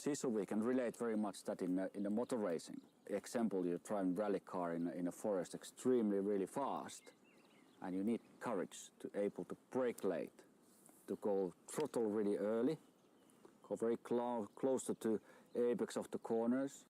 So we can relate very much that in a motor racing. Example, you drive a rally car in a forest extremely really fast, and you need courage to able to brake late, to go throttle really early, go very closer to apex of the corners.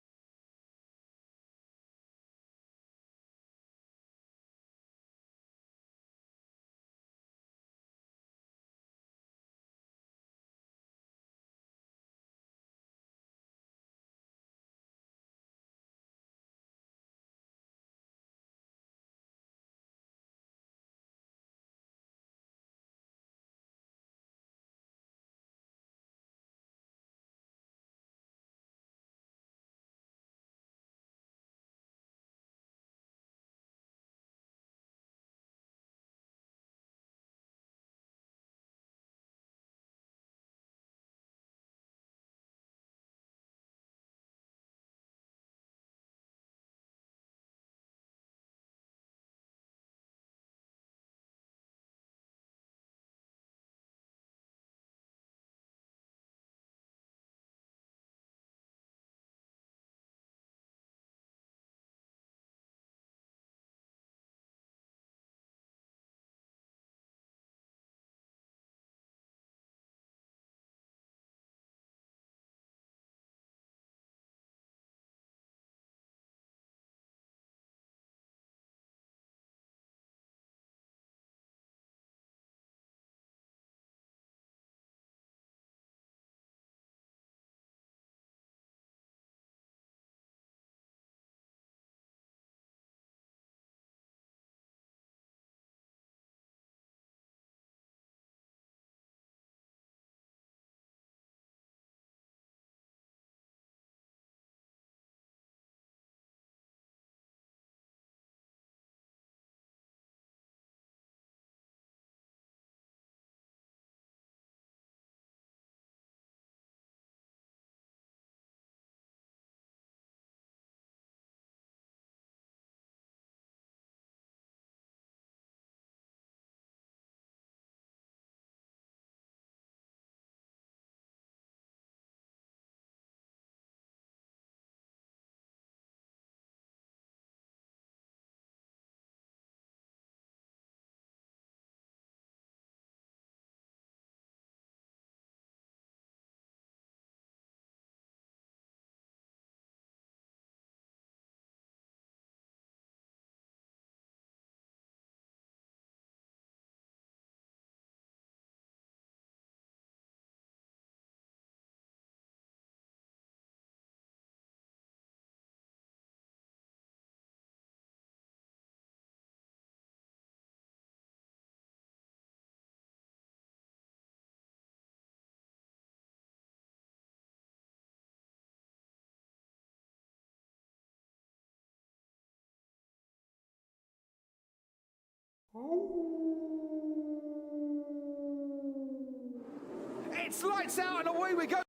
It's lights out and away we go.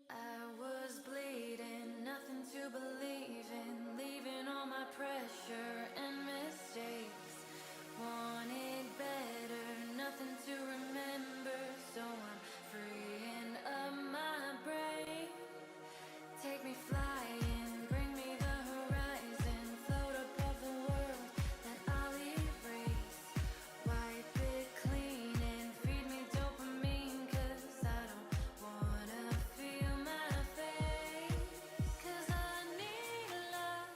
I was bleeding, nothing to believe in, leaving all my pressure and mistakes. Wanted better, nothing to remember, so I'm freeing up my brain. Take me flying, bring me the horizon, float above the world that I'll erase. Wipe it clean and feed me dopamine, 'cause I don't wanna feel my face. 'Cause I need love,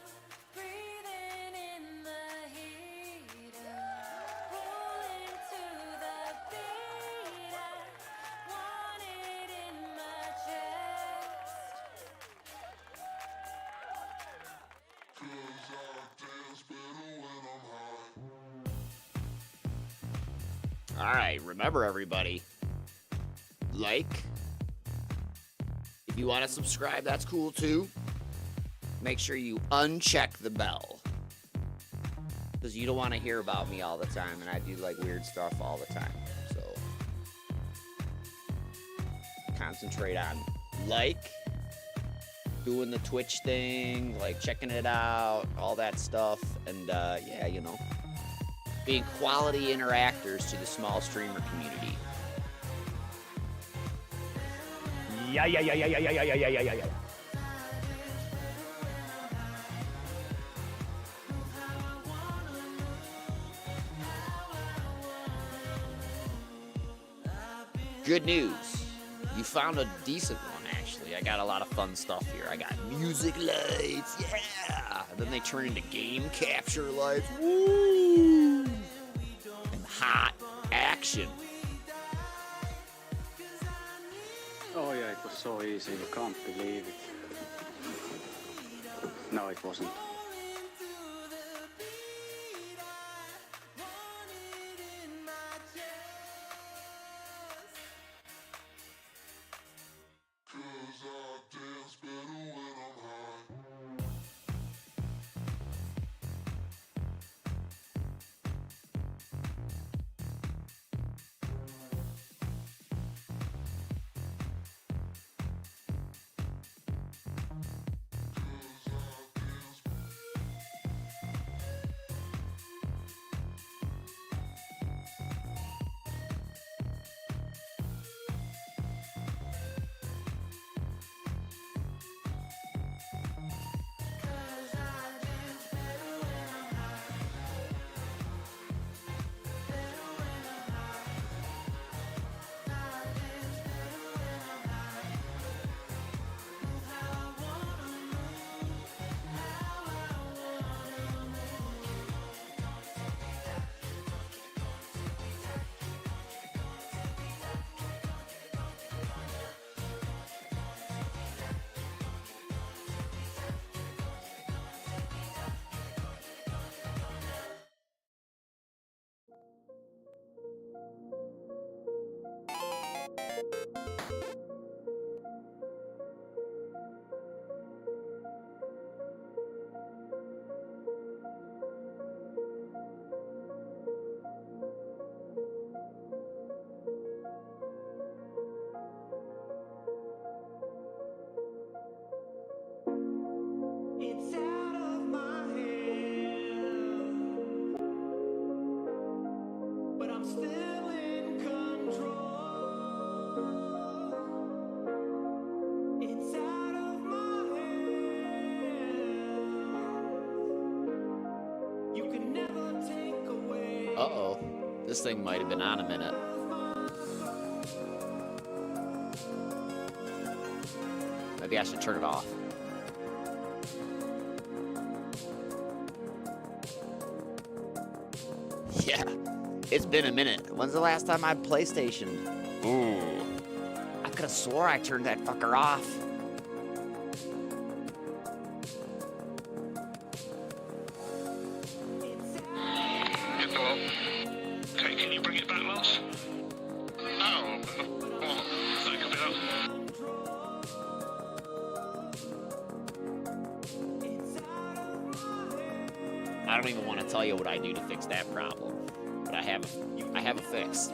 breathing in the heat of rolling to the beat. I want it in my chest. All right, remember everybody, like, if you want to subscribe, that's cool too. Make sure you uncheck the bell, because you don't want to hear about me all the time, and I do like weird stuff all the time, so concentrate on like, doing the Twitch thing, like checking it out, all that stuff, and yeah, you know, being quality interactors to the small streamer community. ay, ay, ay, ay, ay, ay, ay, ay, ay, ay, ay. Good news. You found a decent one, actually. I got a lot of fun stuff here. I got music lights, yeah! And then they turn into game capture lights, woo! And hot action. Oh yeah, it was so easy, you can't believe it. No, it wasn't. It's out of my hand, but I'm still in control. It's out of my hand. You can never take away. Uh-oh. This thing might have been on a minute. Maybe I should turn it off. Yeah, it's been a minute. When's the last time I PlayStationed? Ooh. I could have swore I turned that fucker off. Well, okay, can you bring it back, Lars? Oh, what? That could be that. I don't even want to tell you what I do to fix that problem, but I have a fix.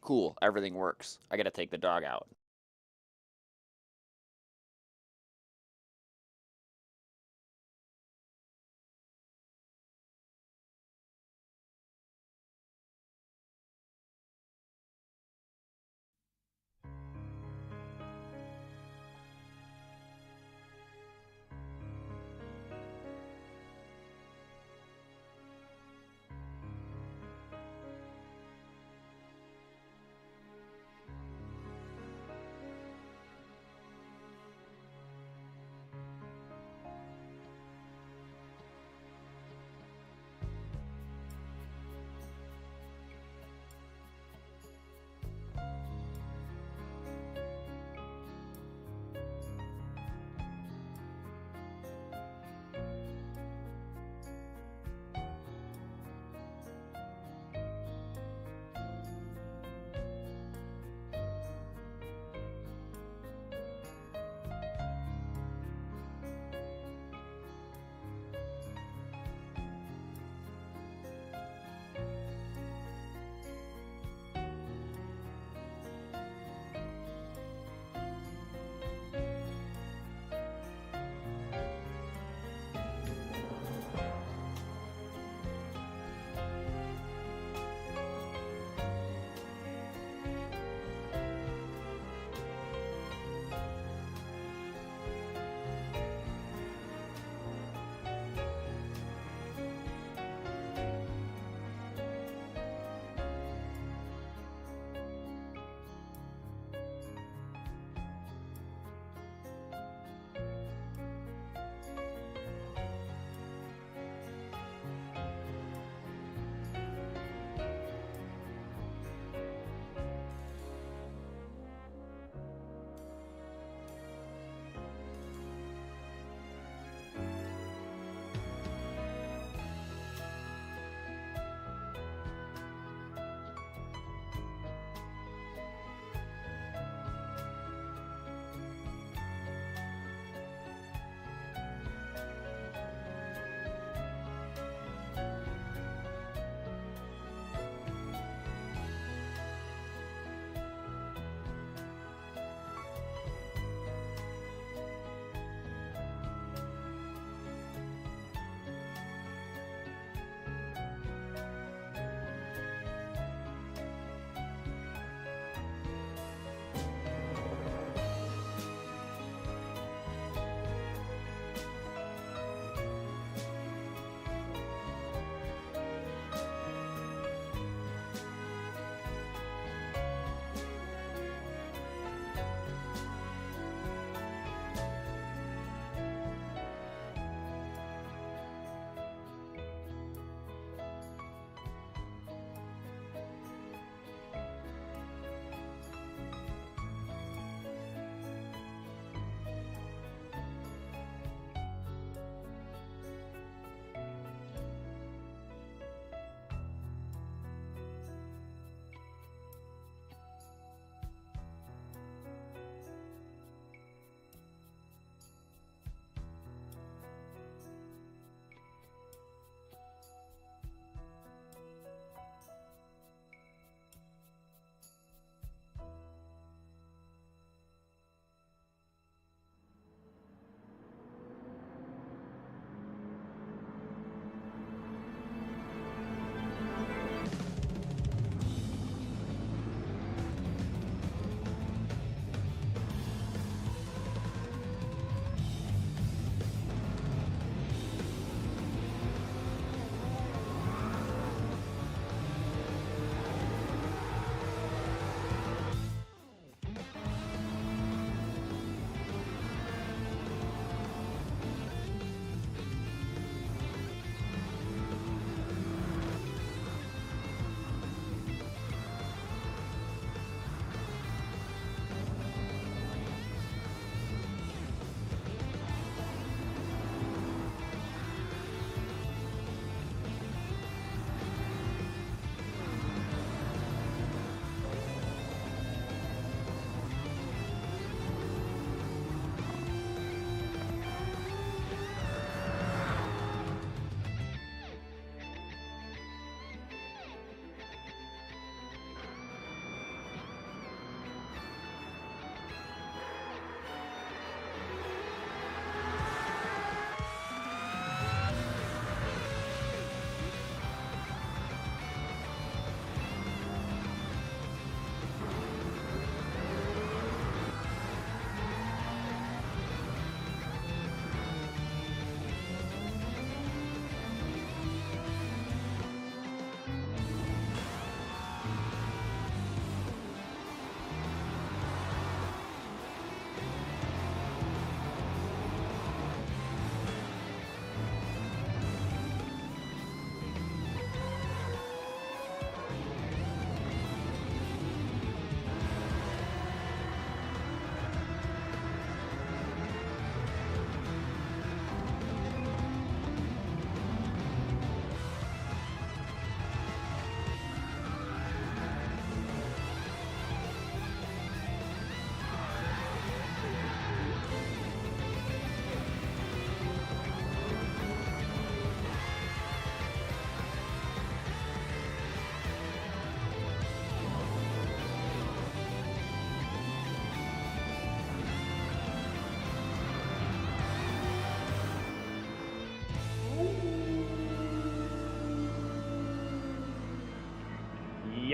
Cool, everything works. I gotta take the dog out.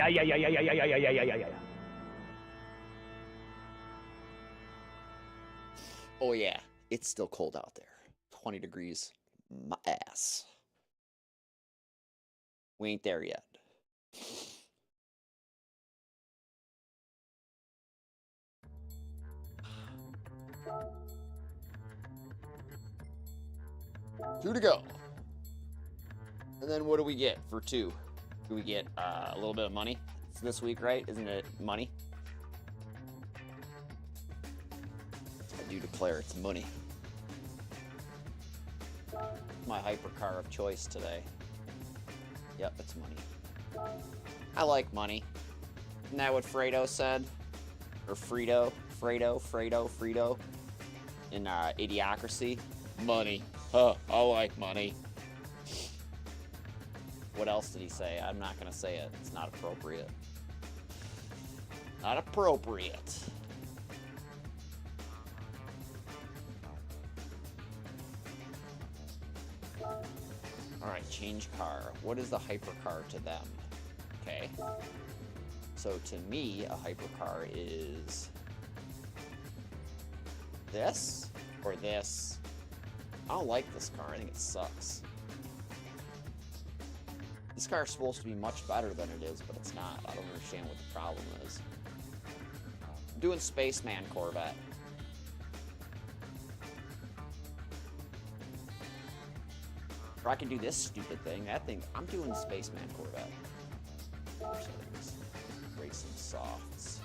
ay, ay, ay, ay, ay, ay, ay, ay, ay, ay, ay, ay. Oh yeah, it's still cold out there. 20 degrees. My ass. We ain't there yet. Two to go. And then what do we get for two? Do we get a little bit of money? It's this week, right? Isn't it money? I do declare it's money. My hypercar of choice today. Yep, it's money. I like money. Isn't that what Fredo said? Or Frito? Fredo? In Idiocracy? Money. Huh, I like money. What else did he say? I'm not going to say it. It's not appropriate. Not appropriate. Alright, change car. What is the hypercar to them? Okay. So to me, a hypercar is this or this. I don't like this car. I think it sucks. This car is supposed to be much better than it is, but it's not. I don't understand what the problem is. I'm doing Spaceman Corvette. Or I can do this stupid thing. That thing, I'm doing Spaceman Corvette. Settings. Racing softs.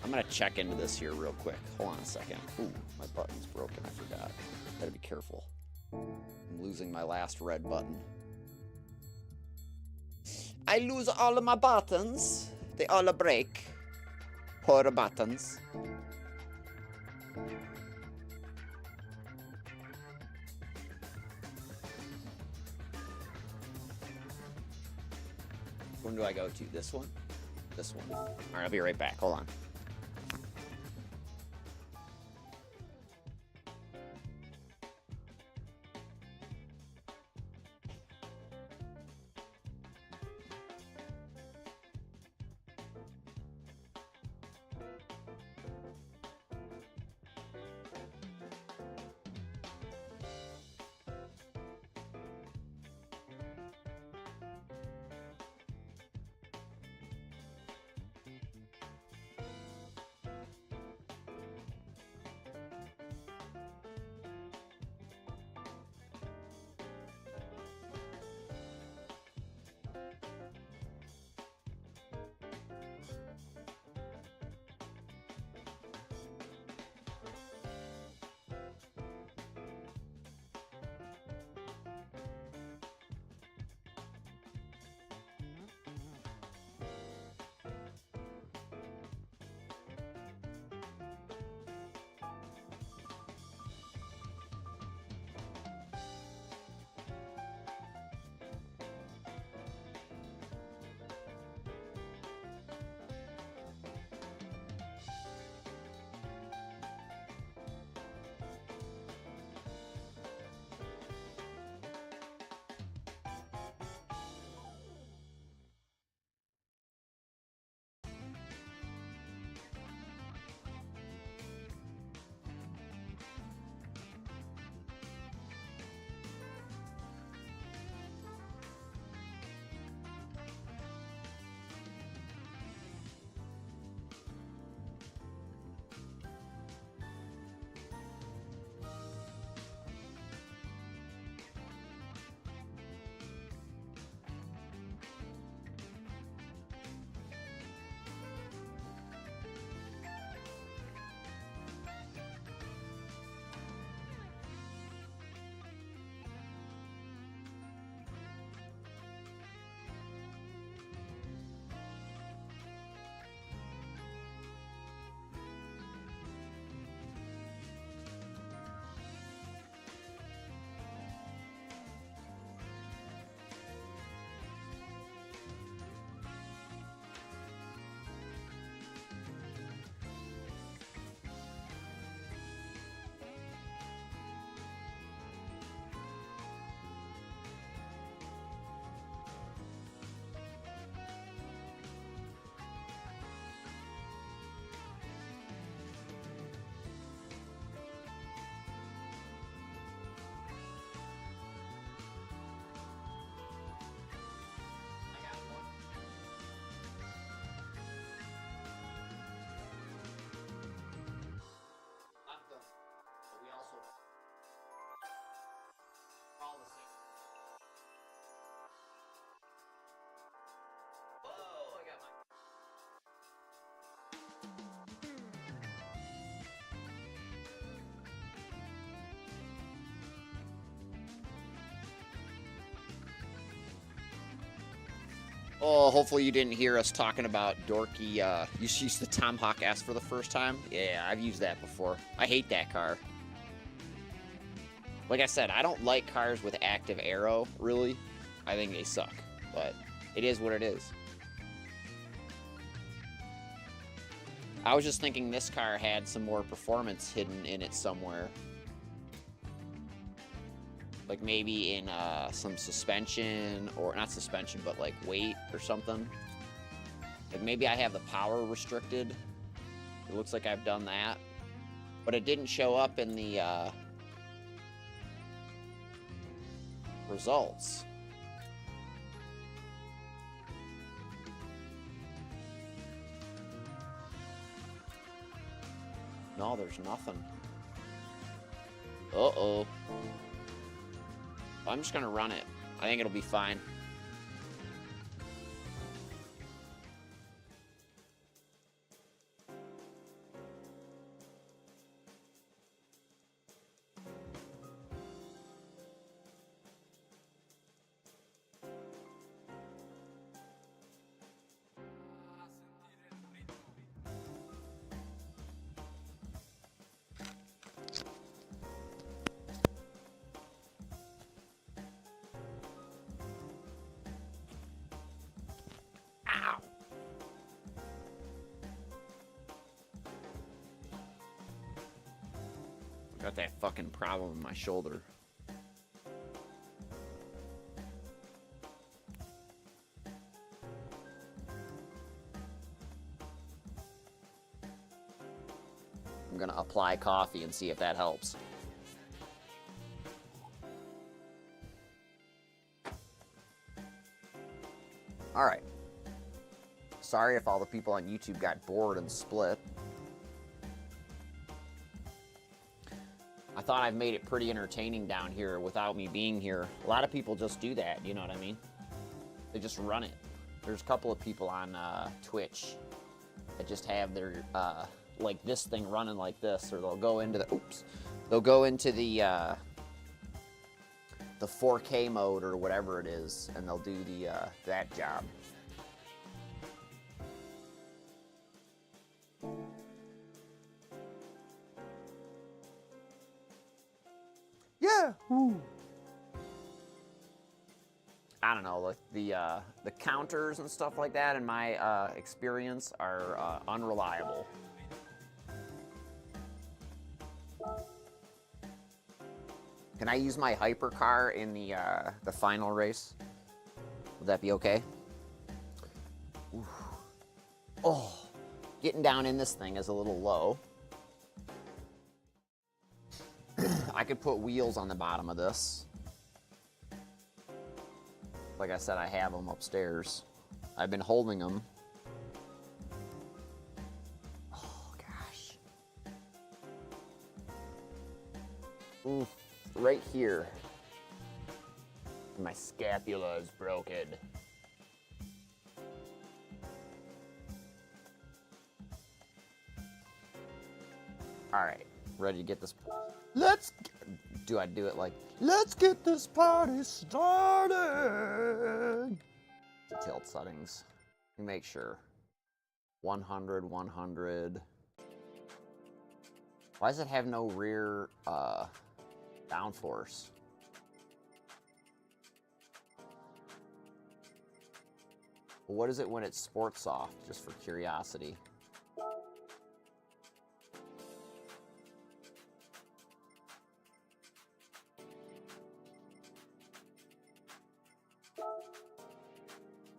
I'm gonna check into this here real quick. Hold on a second. Ooh, my button's broken. I forgot. Gotta be careful. I'm losing my last red button. I lose all of my buttons. They all break. Poor buttons. When do I go to? This one? This one. All right, I'll be right back. Hold on. Oh, hopefully you didn't hear us talking about dorky, you used the Tomahawk S for the first time? Yeah, I've used that before. I hate that car. Like I said, I don't like cars with active aero, really. I think they suck, but it is what it is. I was just thinking this car had some more performance hidden in it somewhere. Like maybe in some suspension, or not suspension, but like weight or something. Like maybe I have the power restricted. It looks like I've done that. But it didn't show up in the results. No, there's nothing. Uh-oh. I'm just gonna run it. I think it'll be fine. Ow. Got that fucking problem in my shoulder. I'm gonna apply coffee and see if that helps. All right. Sorry if all the people on YouTube got bored and split. I thought I've made it pretty entertaining down here without me being here. A lot of people just do that, you know what I mean? They just run it. There's a couple of people on Twitch that just have their, like this thing running like this, or they'll go into the, they'll go into the 4K mode or whatever it is, and they'll do the, that job. Yeah. Woo. I don't know, like the counters and stuff like that in my experience are unreliable. Can I use my hypercar in the final race? Would that be okay? Ooh. Oh, getting down in this thing is a little low. I could put wheels on the bottom of this. Like I said, I have them upstairs. I've been holding them. Oh, gosh. Ooh, right here. My scapula is broken. All right, ready to get this. Do I do it like, let's get this party started? Tilt settings. Make sure. 100, 100. Why does it have no rear downforce? What is it when it's sport soft, just for curiosity?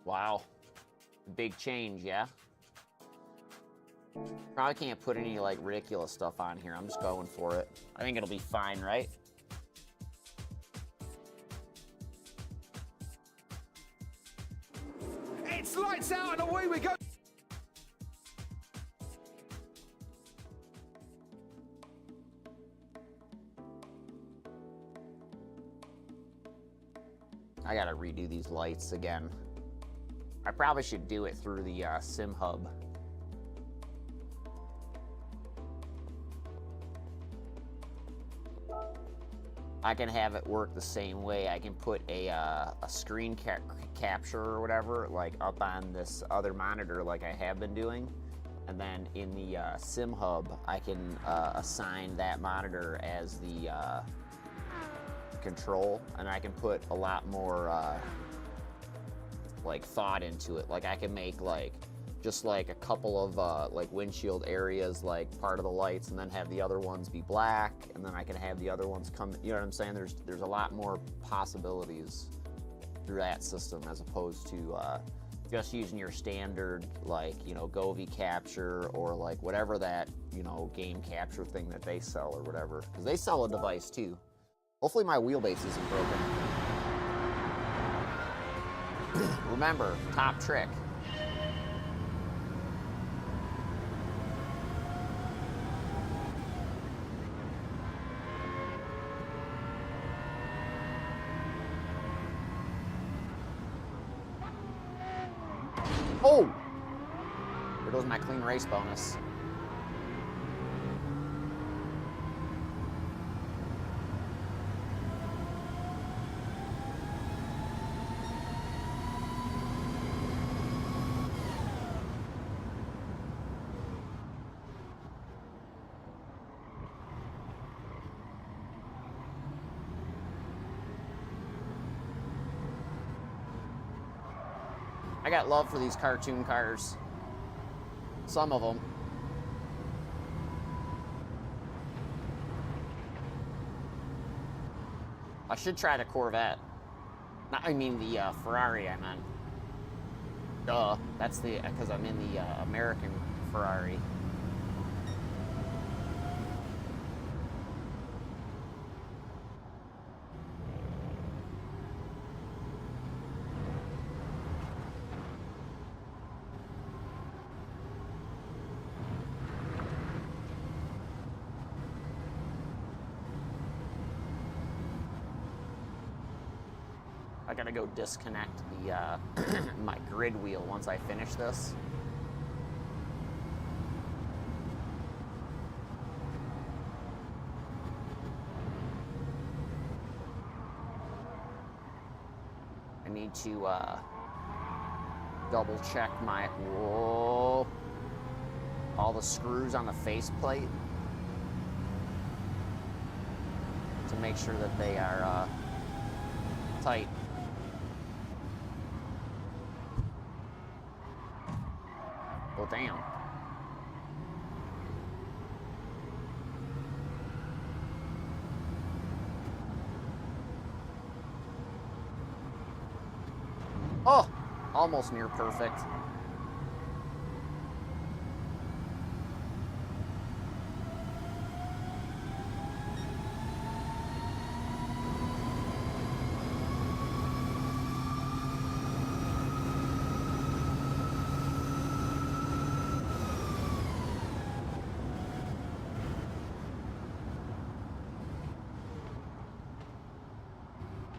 Wow, big change, yeah? Probably can't put any like ridiculous stuff on here. I'm just going for it. I think it'll be fine, right? It's lights out and away we go. I gotta redo these lights again. I probably should do it through the Sim Hub. I can have it work the same way. I can put a screen capture or whatever, like up on this other monitor like I have been doing. And then in the Sim Hub, I can assign that monitor as the control, and I can put a lot more like thought into it. Like I can make like just like a couple of like windshield areas like part of the lights, and then have the other ones be black, and then I can have the other ones come, you know what I'm saying? There's a lot more possibilities through that system as opposed to just using your standard, like, you know, Govee capture or like whatever that, you know, game capture thing that they sell or whatever, because they sell a device too. Hopefully my wheelbase isn't broken. Remember, top trick. Oh! There goes my clean race bonus. I got love for these cartoon cars. Some of them. I should try the Corvette. I mean the Ferrari, I meant. Duh, that's the, because I'm in the American Ferrari. I gotta go disconnect the my grid wheel once I finish this. I need to double check my, whoa, all the screws on the faceplate to make sure that they are tight. Well, damn. Oh, almost near perfect.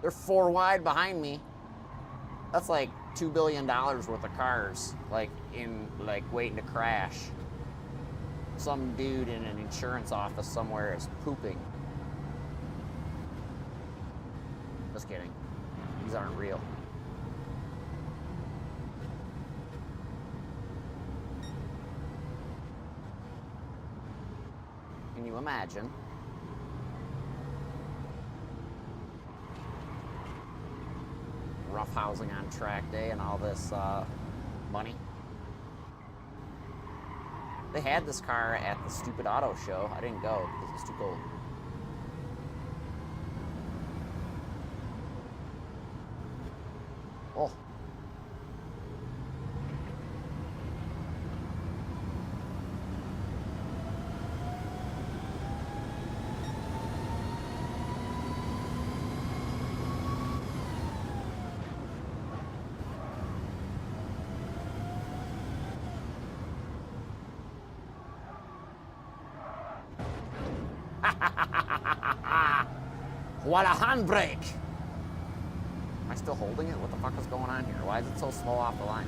They're 4 wide behind me. That's like $2 billion worth of cars, like waiting to crash. Some dude in an insurance office somewhere is pooping. Just kidding. These aren't real. Can you imagine? Roughhousing on track day and all this money. They had this car at the stupid auto show. I didn't go because it's too cold. Oh. What a handbrake! Am I still holding it? What the fuck is going on here? Why is it so slow off the line?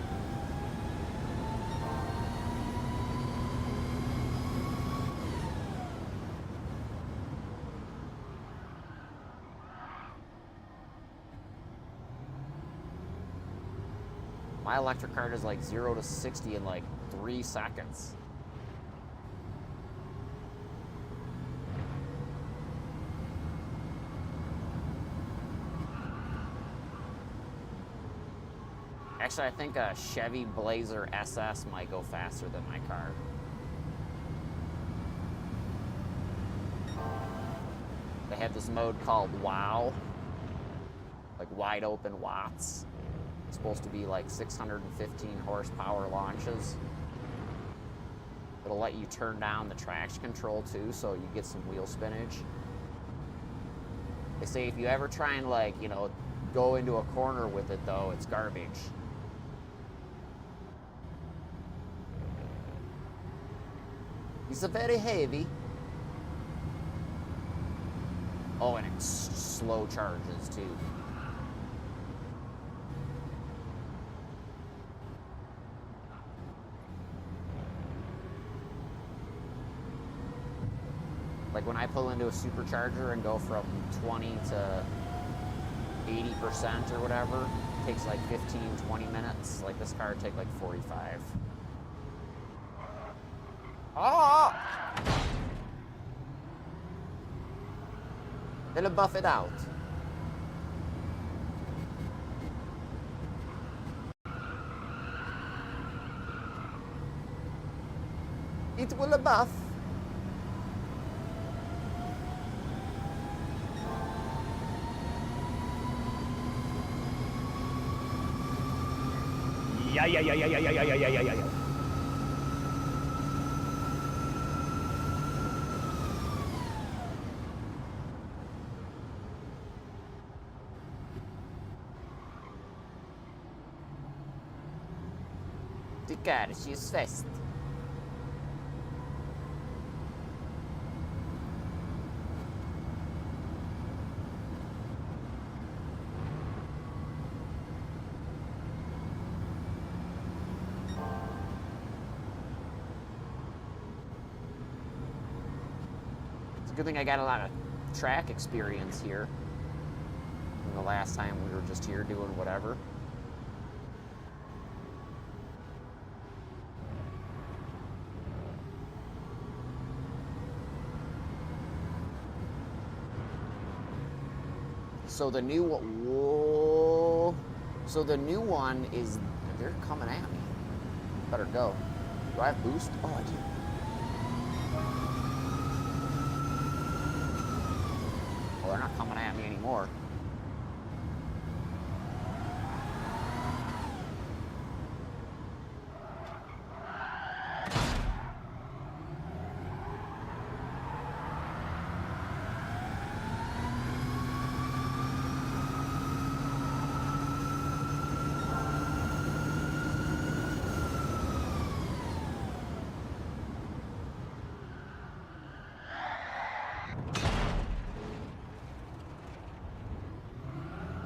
My electric car does like 0 to 60 in like 3 seconds. Actually, I think a Chevy Blazer SS might go faster than my car. They have this mode called WOW, like wide open watts. It's supposed to be like 615 horsepower launches. It'll let you turn down the traction control too, so you get some wheel spinach. They say if you ever try and like, you know, go into a corner with it though, it's garbage. It's very heavy. Oh, and it slow charges too. Like when I pull into a supercharger and go from 20 to 80% or whatever, it takes like 15, 20 minutes. Like this car would take like 45. Oh! They'll buff it out. It will buff. Yeah. Die kaartje is vast. It's a good thing I got a lot of track experience here. From the last time we were just here doing whatever. So the new whoa. So the new one is they're coming at me. Better go. Do I have boost? Oh, I do. Well, they're not coming at me anymore.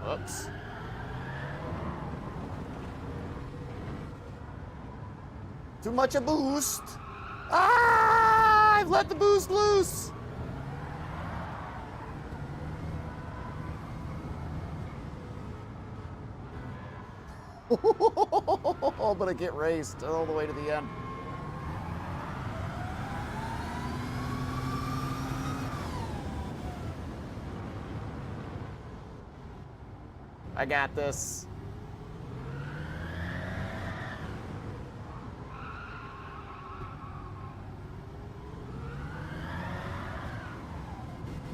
Whoops. Too much a boost. Ah! I've let the boost loose. But I get raced all the way to the end. I got this.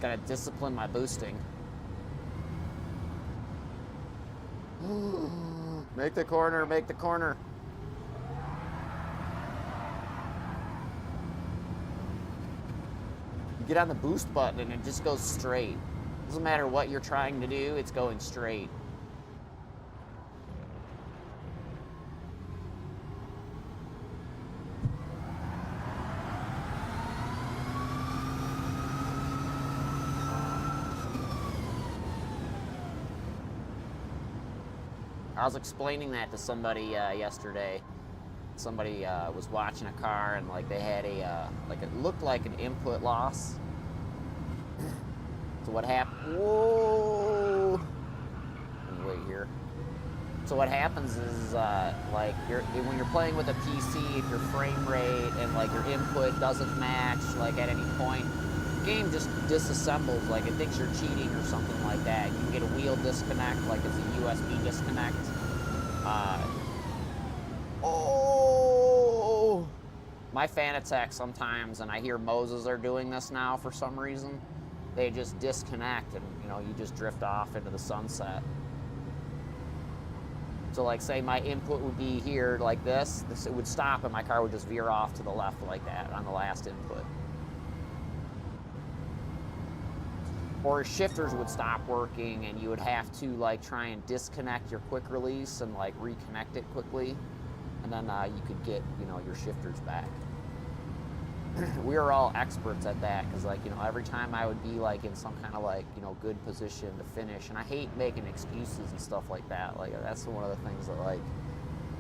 Gotta discipline my boosting. Make the corner, make the corner. You get on the boost button and it just goes straight. Doesn't matter what you're trying to do, it's going straight. I was explaining that to somebody yesterday. Somebody was watching a car and like they had a like it looked like an input loss. So what happened? Whoa! Let me wait here. So what happens is, like, when you're playing with a PC, if your frame rate and like your input doesn't match, like at any point, the game just disassembles. Like it thinks you're cheating or something like that. You can get a wheel disconnect, like it's a USB disconnect. Oh! My fan attack sometimes, and I hear Moses are doing this now for some reason. They just disconnect, and you know, you just drift off into the sunset. So like say my input would be here like this, it would stop and my car would just veer off to the left like that on the last input. Or shifters would stop working and you would have to like try and disconnect your quick release and like reconnect it quickly. And then you could get, you know, your shifters back. We were all experts at that because like, you know, every time I would be like in some kind of like, you know, good position to finish, and I hate making excuses and stuff like that. Like that's one of the things that like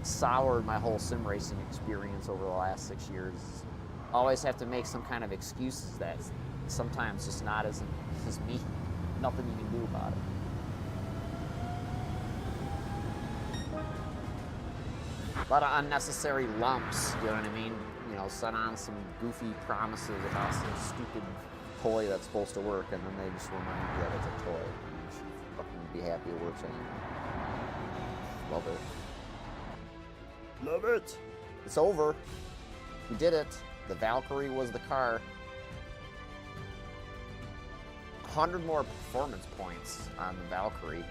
soured my whole sim racing experience over the last 6 years. Always have to make some kind of excuses that sometimes just not as me. Nothing you can do about it. A lot of unnecessary lumps, you know what I mean? You know, set on some goofy promises about some stupid toy that's supposed to work, and then they just remind you that it's a toy. You should fucking be happy it works anyway. Love it. Love it! It's over. We did it. The Valkyrie was the car. 100 more performance points on the Valkyrie.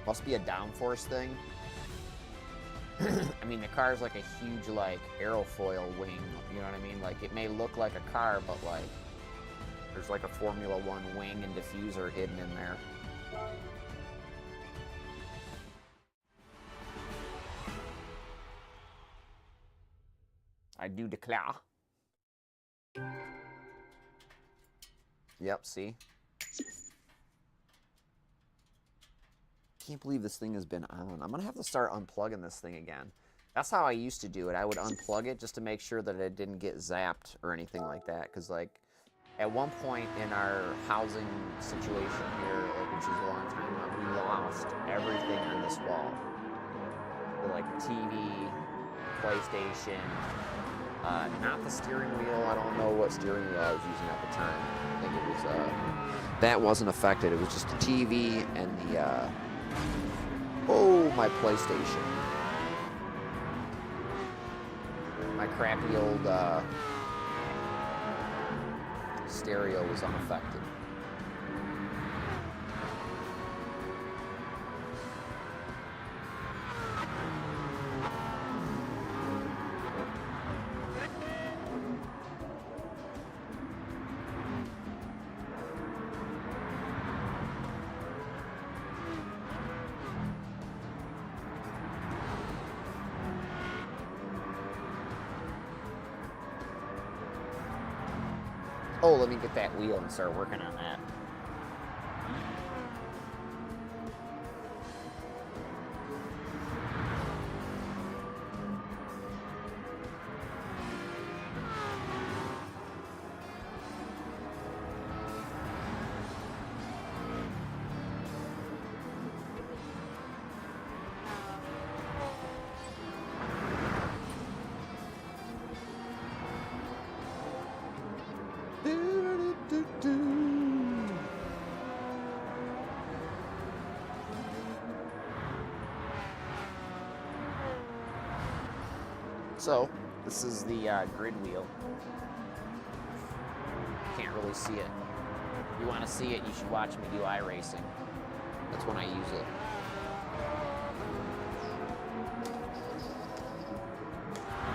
Must be a downforce thing. I mean, the car's like a huge, like, aerofoil wing, you know what I mean? Like, it may look like a car, but, like, there's, like, a Formula One wing and diffuser hidden in there. I do declare. Yep, see? Can't believe this thing has been on. I'm gonna have to start unplugging this thing again. That's how I used to do it. I would unplug it just to make sure that it didn't get zapped or anything like that. Cause like at one point in our housing situation here, like, which is a long time ago, we lost everything on this wall. So, like TV, PlayStation, not the steering wheel. I don't know what steering wheel I was using at the time. I think it was, that wasn't affected. It was just the TV and the, oh, my PlayStation. My crappy old stereo was unaffected. Oh, let me get that wheel and start working on that. So, this is the grid wheel. Can't really see it. If you want to see it, you should watch me do iRacing. That's when I use it.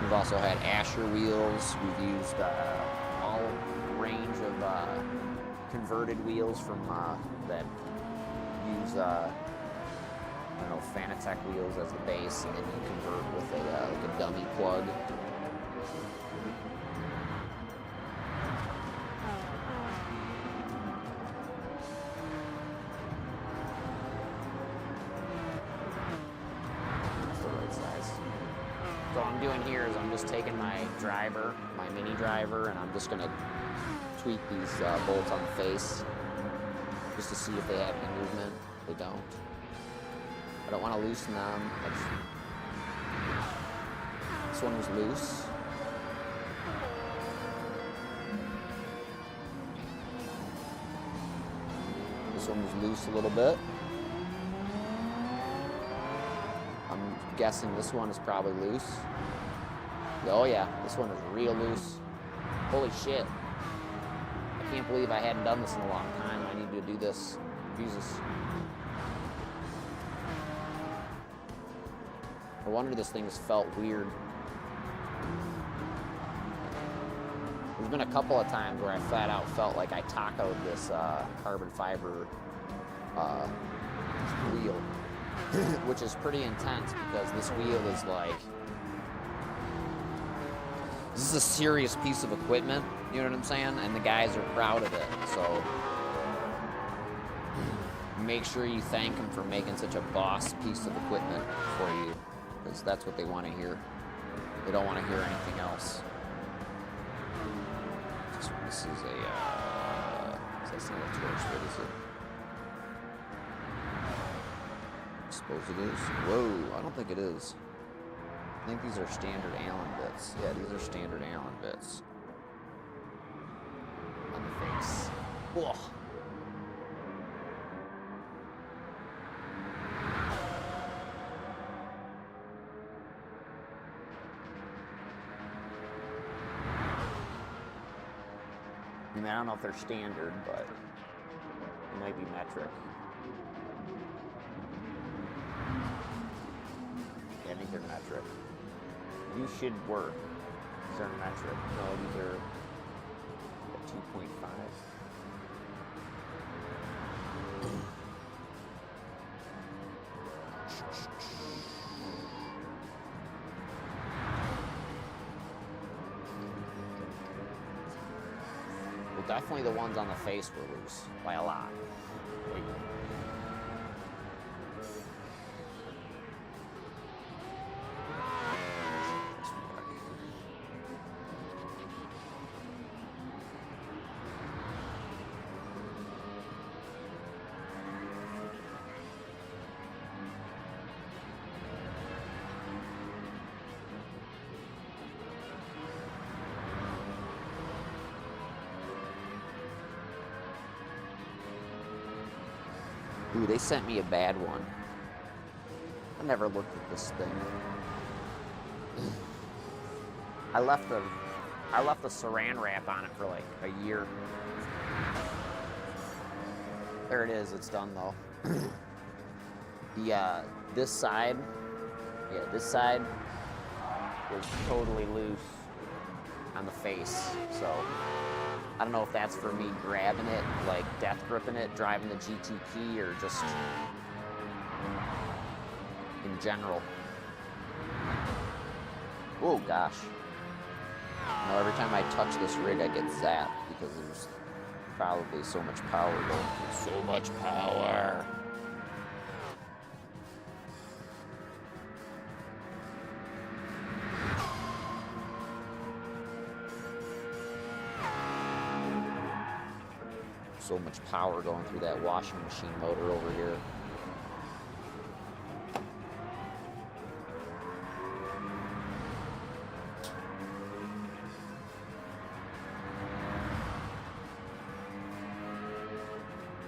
We've also had Asher wheels. We've used all range of converted wheels from that use I don't know, Fanatec wheels as the base, and then you convert with a like a dummy plug. That's the right size. So what I'm doing here is I'm just taking my driver, my mini driver, and I'm just gonna tweak these bolts on the face just to see if they have any movement. They don't. I don't want to loosen them. This one was loose. This one was loose a little bit. I'm guessing this one is probably loose. Oh yeah, this one is real loose. Holy shit. I can't believe I hadn't done this in a long time. I need to do this. Jesus. No wonder this thing has felt weird. There's been a couple of times where I flat out felt like I tacoed this carbon fiber wheel, which is pretty intense because this wheel is like, this is a serious piece of equipment, you know what I'm saying? And the guys are proud of it, so make sure you thank them for making such a boss piece of equipment for you, because that's what they want to hear. They don't want to hear anything else. This is a, that's not a torch, what is it? I suppose it is. Whoa, I don't think it is. I think these are standard Allen bits. Yeah, these are standard Allen bits. On the face. Whoa. I mean, I don't know if they're standard, but it might be metric. Yeah, I think they're metric. These should work. These are metric. No, these are 2.5. Well, definitely the ones on the face were loose by a lot. Wait. Ooh, they sent me a bad one. I never looked at this thing. I left the saran wrap on it for like a year. There it is, it's done though. This side was totally loose on the face, so I don't know if that's for me grabbing it, like death gripping it, driving the GTP, or just in general. Oh gosh. You know, every time I touch this rig I get zapped because there's probably so much power going through. So much power. So much power going through that washing machine motor over here.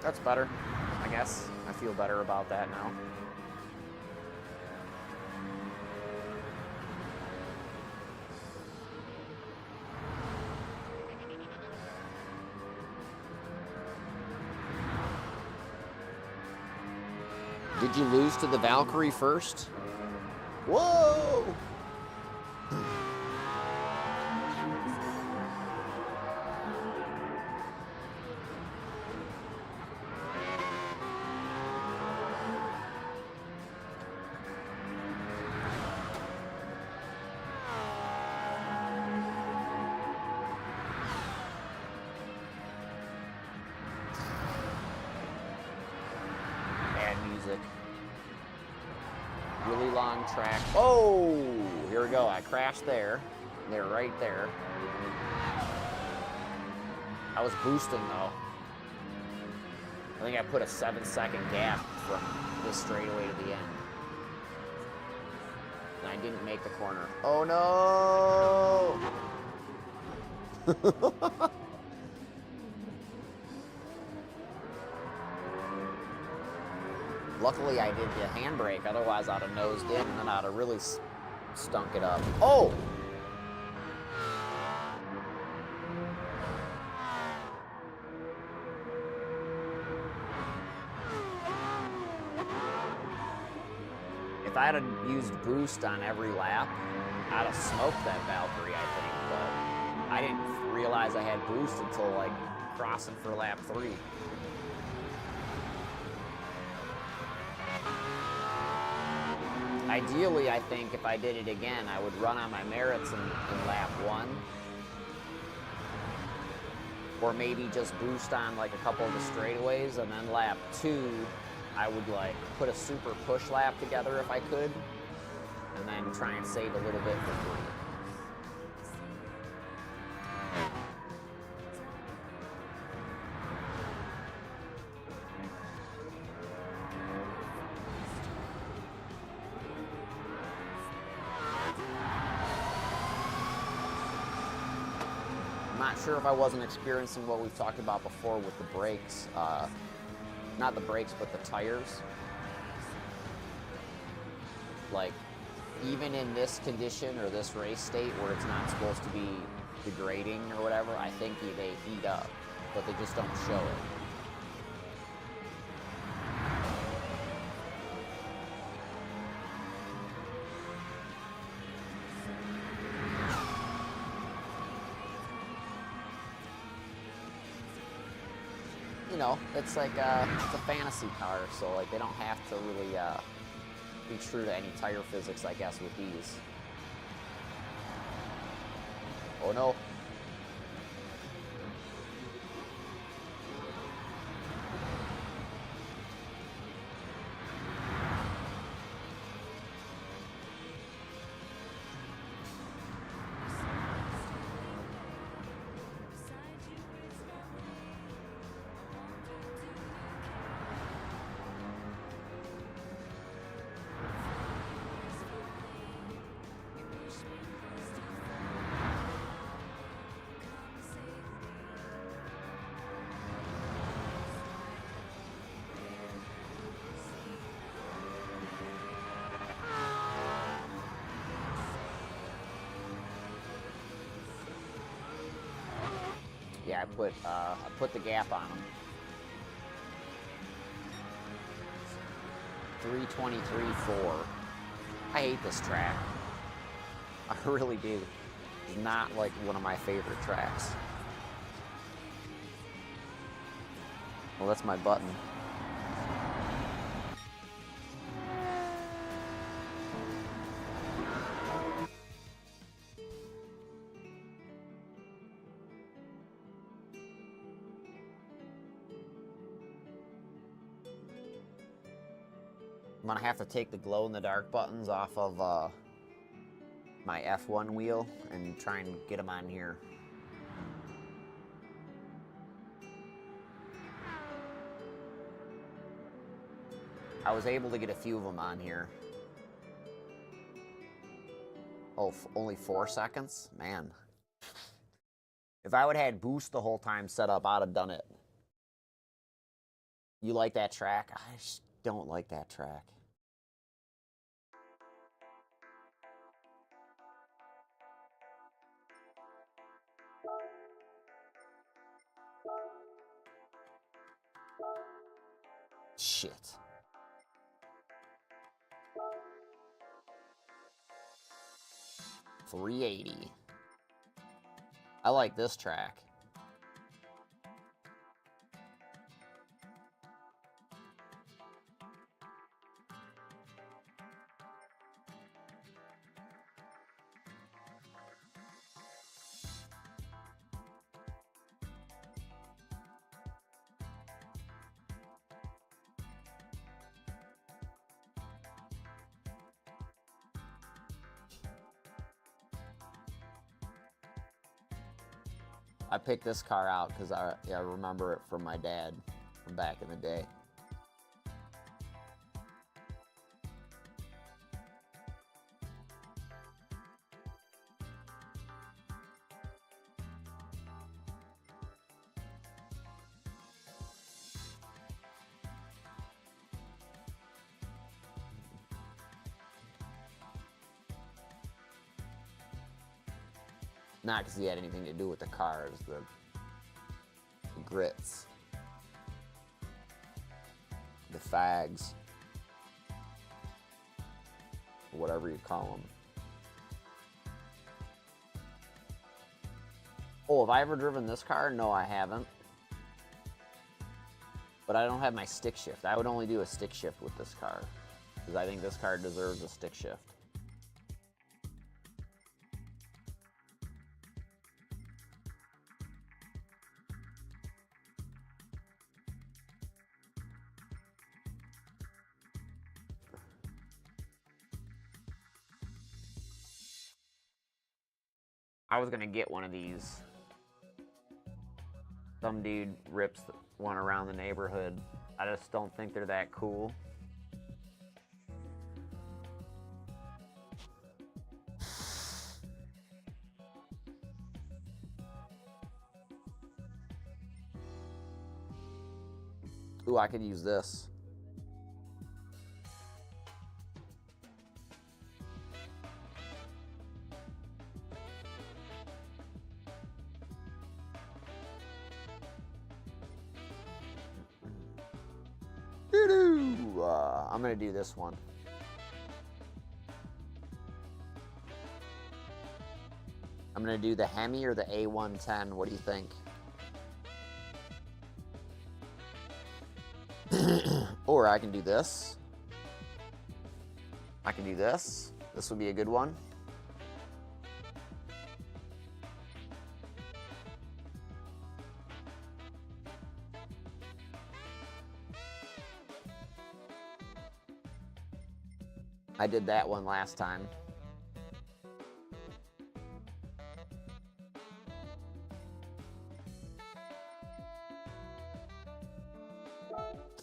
That's better, I guess. I feel better about that now. Did you lose to the Valkyrie first? Whoa! Music. Really long track. Oh, here we go. I crashed there. They're right there. I was boosting though. I think I put a 7-second gap from this straightaway to the end. And I didn't make the corner. Oh no! Luckily I did the handbrake, otherwise I'd have nosed in and then I'd have really stunk it up. Oh! If I had used boost on every lap, I'd have smoked that Valkyrie, I think, but I didn't realize I had boost until like crossing for lap 3. Ideally, I think if I did it again, I would run on my merits in lap 1. Or maybe just boost on like a couple of the straightaways, and then lap 2, I would like put a super push lap together if I could, and then try and save a little bit for 3. I'm not sure if I wasn't experiencing what we've talked about before with the brakes. Not the brakes, but the tires. Like, even in this condition or this race state where it's not supposed to be degrading or whatever, I think they heat up, but they just don't show it. You know, it's like it's a fantasy car, so like they don't have to really be true to any tire physics, I guess, with these. Oh no. Yeah, I put the gap on them. 323.4. I hate this track. I really do. It's not like one of my favorite tracks. Well, that's my button. I'm gonna have to take the glow-in-the-dark buttons off of my F1 wheel and try and get them on here. I was able to get a few of them on here. Oh, only 4 seconds? Man. If I would have had boost the whole time set up, I'd have done it. You like that track? I just don't like that track. Shit. .380. I like this track. I picked this car out because I remember it from my dad from back in the day. Not because he had anything to do with the cars, the grits, the fags, whatever you call them. Oh, have I ever driven this car? No, I haven't. But I don't have my stick shift. I would only do a stick shift with this car, because I think this car deserves a stick shift. I was gonna get one of these. Some dude rips one around the neighborhood. I just don't think they're that cool. Ooh, I could use this. I'm gonna do this one. I'm gonna do the Hemi or the A110. What do you think? Or I can do this. I can do this. This would be a good one. I did that one last time.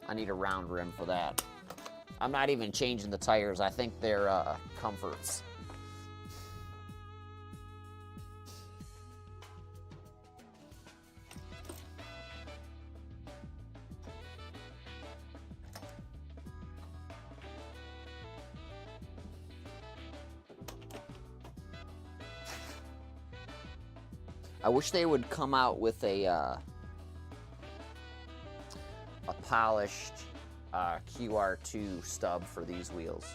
I need a round rim for that. I'm not even changing the tires. I think they're comforts. I wish they would come out with a polished QR2 stub for these wheels.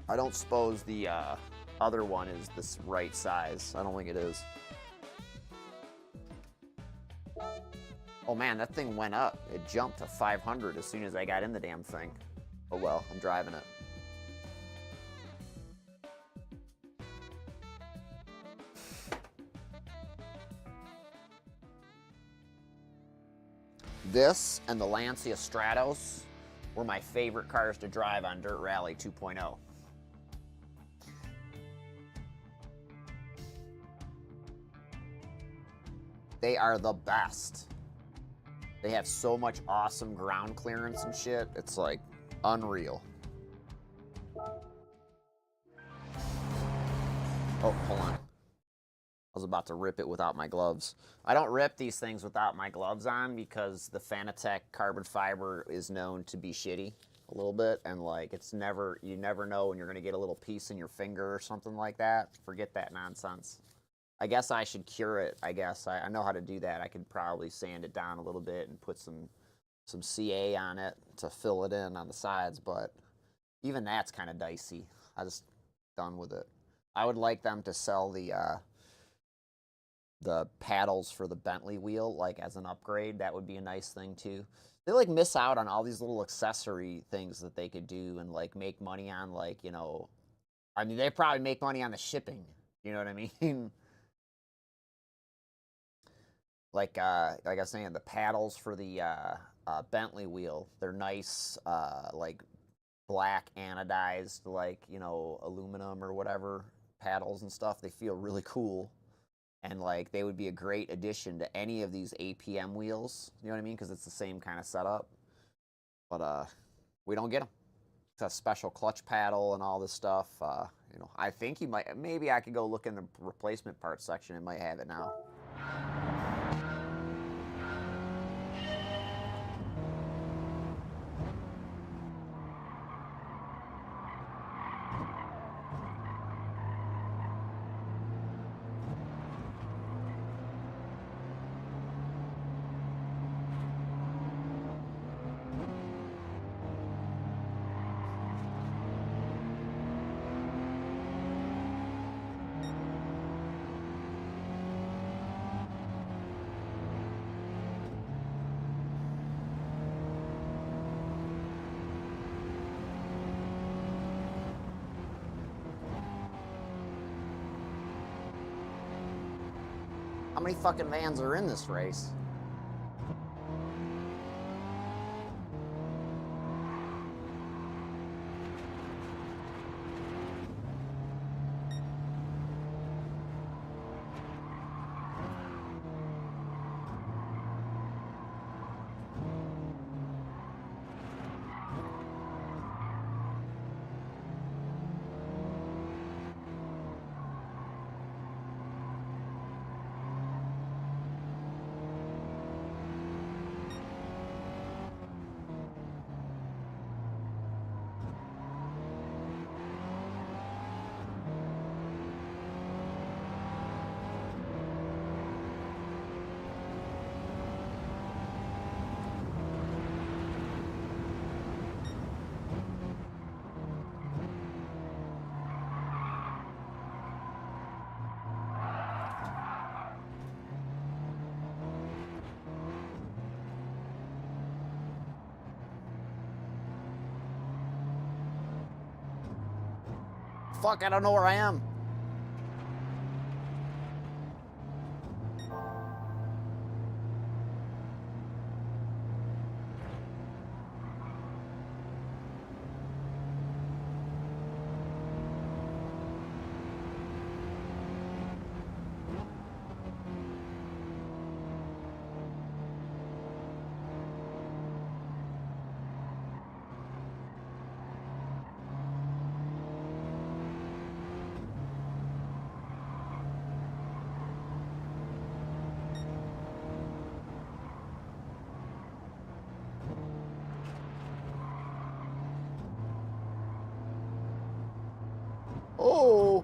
I don't suppose the other one is this right size. I don't think it is. Oh man, that thing went up. It jumped to 500 as soon as I got in the damn thing. Oh well, I'm driving it. This and the Lancia Stratos were my favorite cars to drive on Dirt Rally 2.0. They are the best. They have so much awesome ground clearance and shit. It's like unreal. Oh, hold on. I was about to rip it without my gloves. I don't rip these things without my gloves on because the Fanatec carbon fiber is known to be shitty a little bit, and like it's never, you never know when you're gonna get a little piece in your finger or something like that. Forget that nonsense. I guess I should cure it. I guess I know how to do that. I could probably sand it down a little bit and put some CA on it to fill it in on the sides, but even that's kind of dicey. I just done with it. I would like them to sell the paddles for the Bentley wheel like as an upgrade. That would be a nice thing too. They like miss out on all these little accessory things that they could do and like make money on, like, you know, I mean, they probably make money on the shipping. You know what I mean? Like I was saying, the paddles for the Bentley wheel, they're nice, like black anodized, like, you know, aluminum or whatever paddles and stuff. They feel really cool, and like they would be a great addition to any of these APM wheels. You know what I mean? Because it's the same kind of setup, but we don't get them. It's a special clutch paddle and all this stuff. You know, I think you might, maybe I could go look in the replacement parts section. It might have it now. many fucking vans are in this race? Fuck, I don't know where I am. Oh!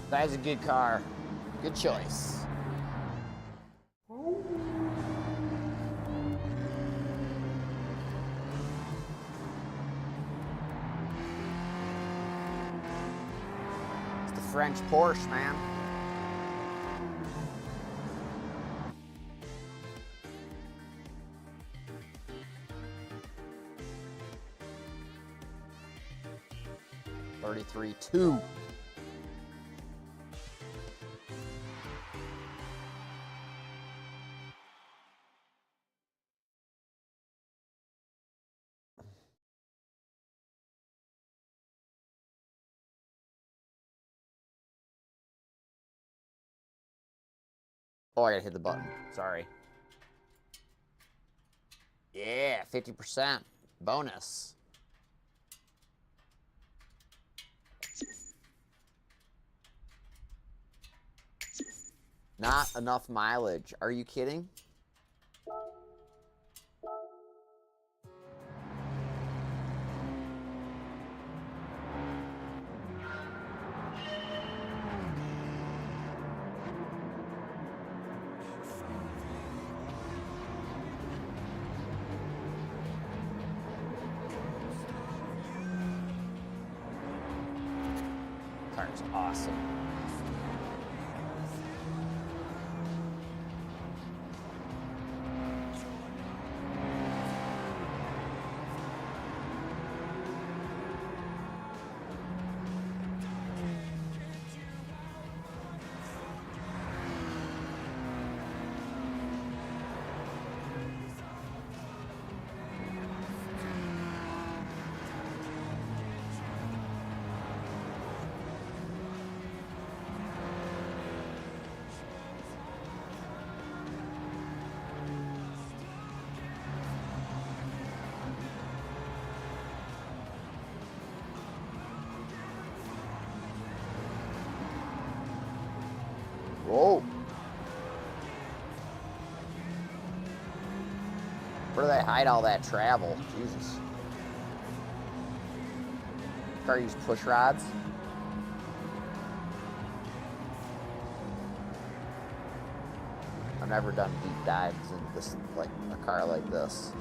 That's a good car. Good choice. It's the French Porsche, man. $33,200. Oh, I gotta hit the button. Sorry. Yeah, 50% bonus. Not enough mileage. Are you kidding? Car's awesome. Whoa. Where do they hide all that travel? Jesus. Car use push rods. I've never done deep dives into this, like a car like this.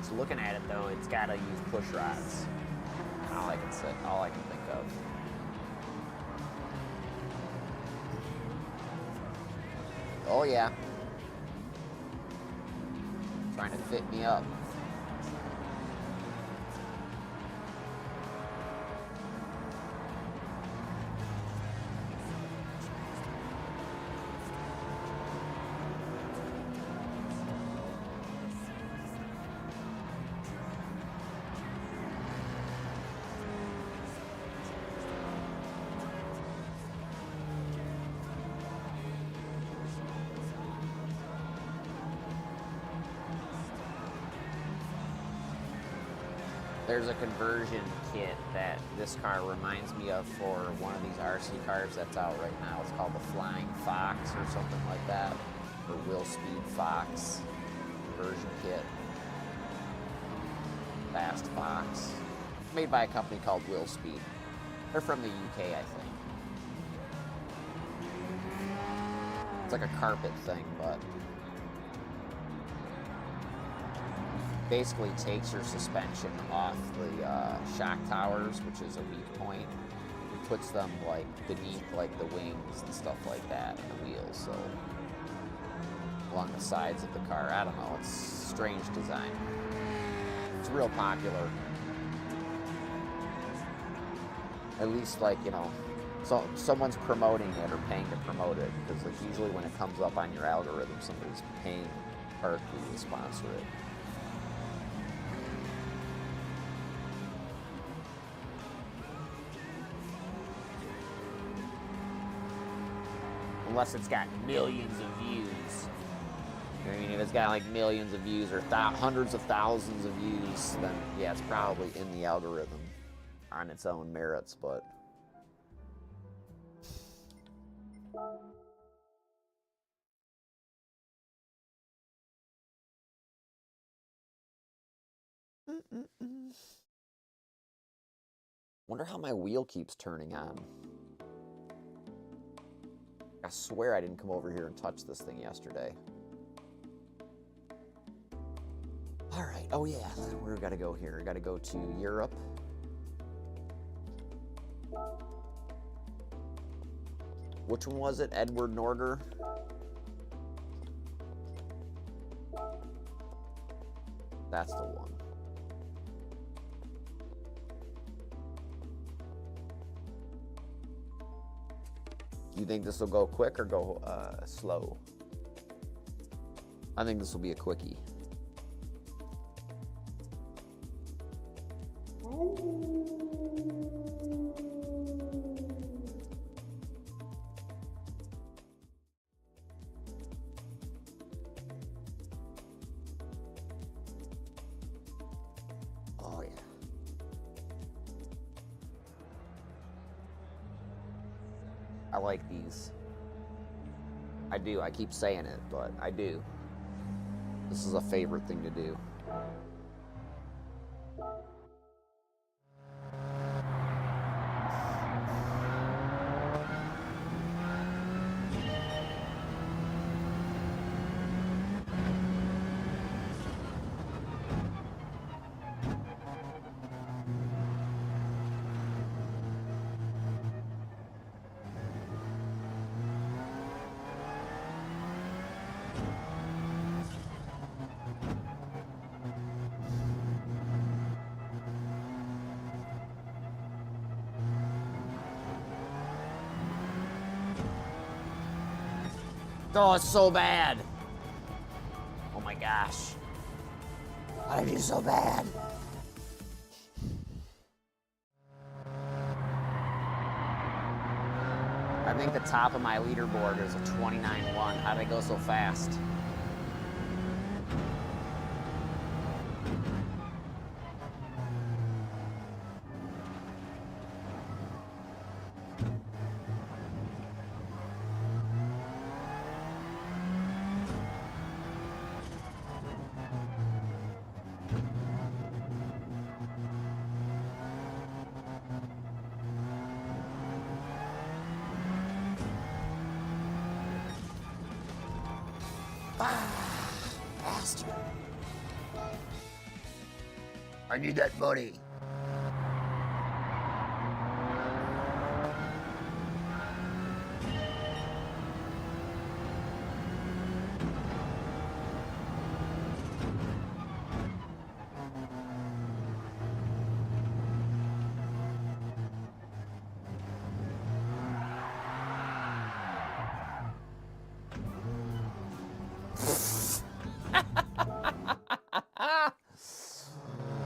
So looking at it though, it's got to use push rods. All I can think of. Oh yeah. Trying to fit me up. There's a conversion kit that this car reminds me of for one of these RC cars that's out right now. It's called the Flying Fox or something like that, or Will Speed Fox conversion kit. Fast Fox. Made by a company called Will Speed. They're from the UK, I think. It's like a carpet thing, but basically takes your suspension off the shock towers, which is a weak point, and puts them like beneath like the wings and stuff like that, and the wheels, so along the sides of the car. I don't know, it's strange design. It's real popular. At least, like, you know, so someone's promoting it or paying to promote it, because like usually when it comes up on your algorithm, somebody's paying Berkeley to sponsor it. Unless it's got millions of views. I mean, if it's got like millions of views or hundreds of thousands of views, then yeah, it's probably in the algorithm on its own merits, but wonder how my wheel keeps turning on. I swear I didn't come over here and touch this thing yesterday. All right, oh yeah, where we gotta go here? We gotta go to Europe. Which one was it? Edward Norger? That's the one. You think this will go quick or go slow? I think this will be a quickie. Oh yeah. I like these. I do. I keep saying it, but I do. This is a favorite thing to do. Oh, it's so bad. Oh my gosh. Why did I do so bad? I think the top of my leaderboard is a 29-1. How did I go so fast? Bastard. I need that money.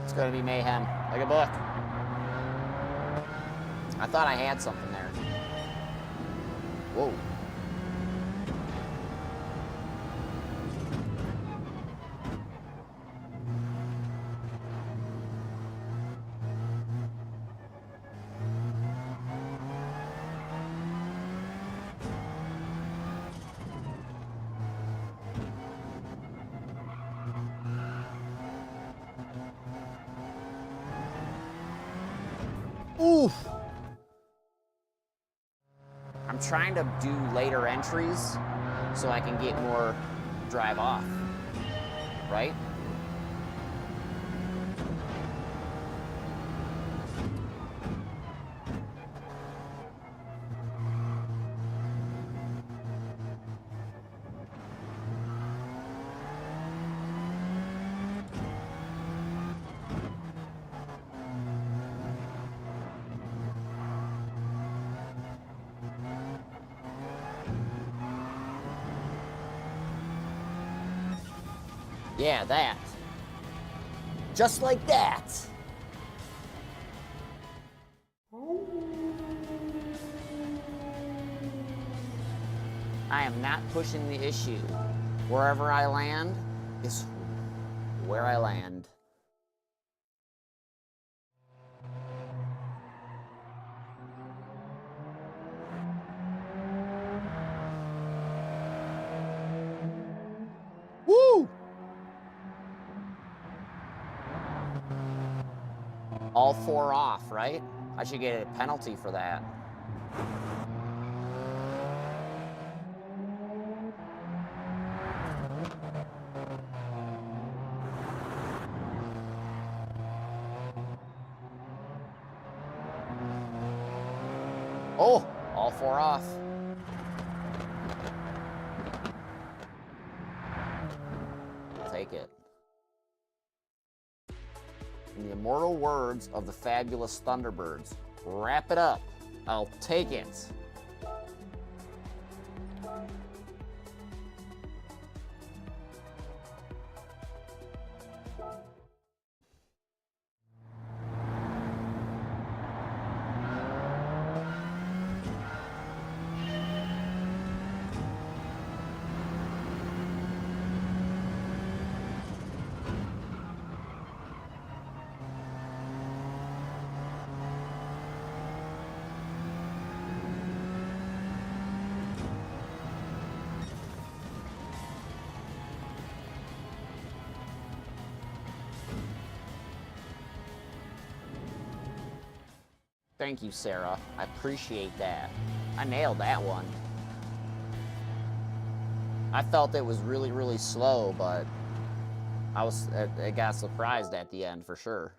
It's gonna be mayhem, like a book. I thought I had something there. Whoa. Oof. I'm trying to do later entries so I can get more drive off, right? Yeah, that. Just like that. I am not pushing the issue. Wherever I land is where I land. Woo! All four off, right? I should get a penalty for that. Oh, all four off. I'll take it. In the immortal words of the fabulous Thunderbirds, wrap it up. I'll take it. Thank you, Sarah. I appreciate that. I nailed that one. I felt it was really, really slow, but I got surprised at the end for sure.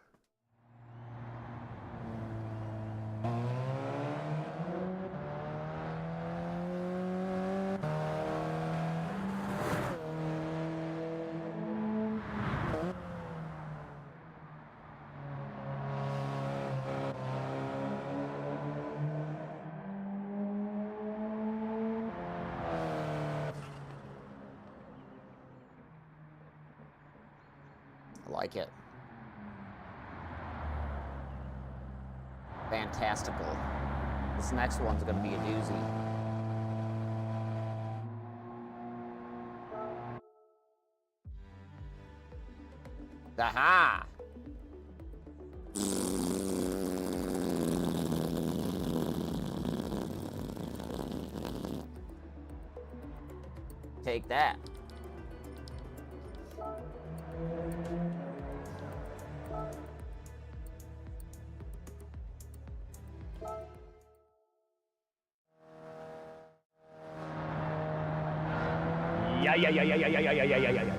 I like it. Fantastical. This next one's gonna be a doozy. Aha! Take that. ay, ay, ay, ay, ay, ay, ay, ay, ay, ay, ay.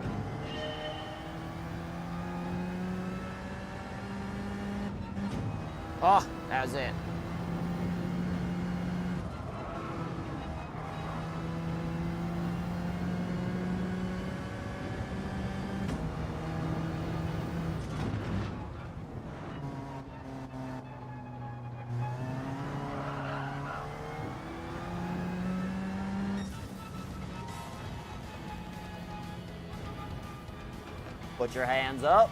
Oh, that was it. Put your hands up.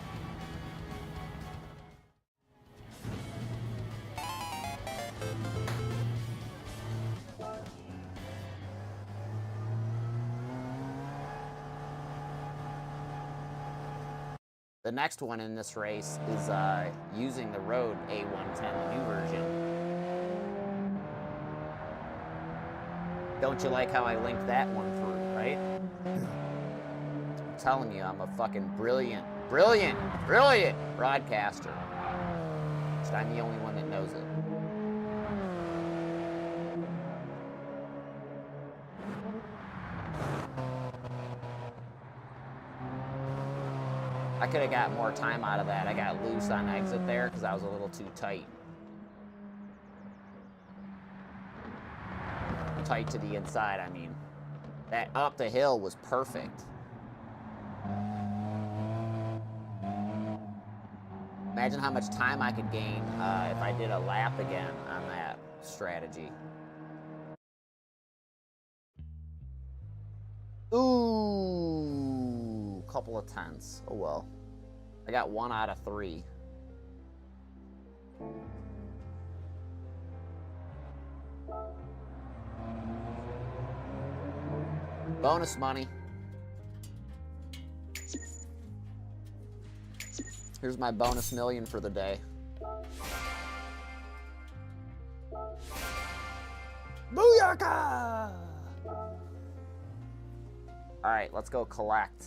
The next one in this race is using the road A110, the new version. Don't you like how I linked that one through, right? I'm telling you, I'm a fucking brilliant broadcaster. Just I'm the only one that knows it. I could have got more time out of that. I got loose on exit there because I was a little too tight. Tight to the inside, I mean. That up the hill was perfect. Imagine how much time I could gain if I did a lap again on that strategy. Ooh, couple of tenths. Oh well. I got 1 out of 3. Bonus money. Here's my bonus million for the day. Booyaka! All right, let's go collect.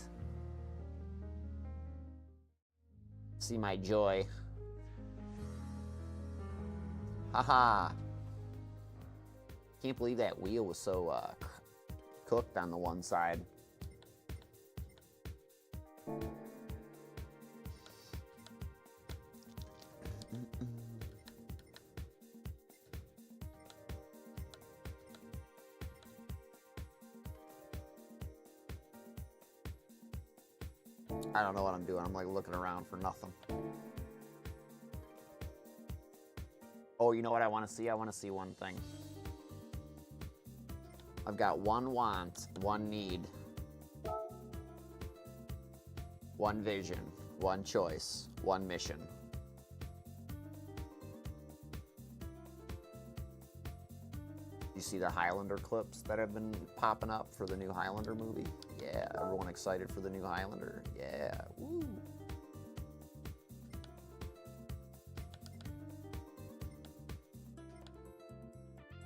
See my joy. Haha. Can't believe that wheel was so cooked on the one side. I don't know what I'm doing. I'm like looking around for nothing. Oh, you know what I want to see? I want to see one thing. I've got one want, one need, one vision, one choice, one mission. You see the Highlander clips that have been popping up for the new Highlander movie? Yeah, everyone excited for the new Highlander? Yeah, woo.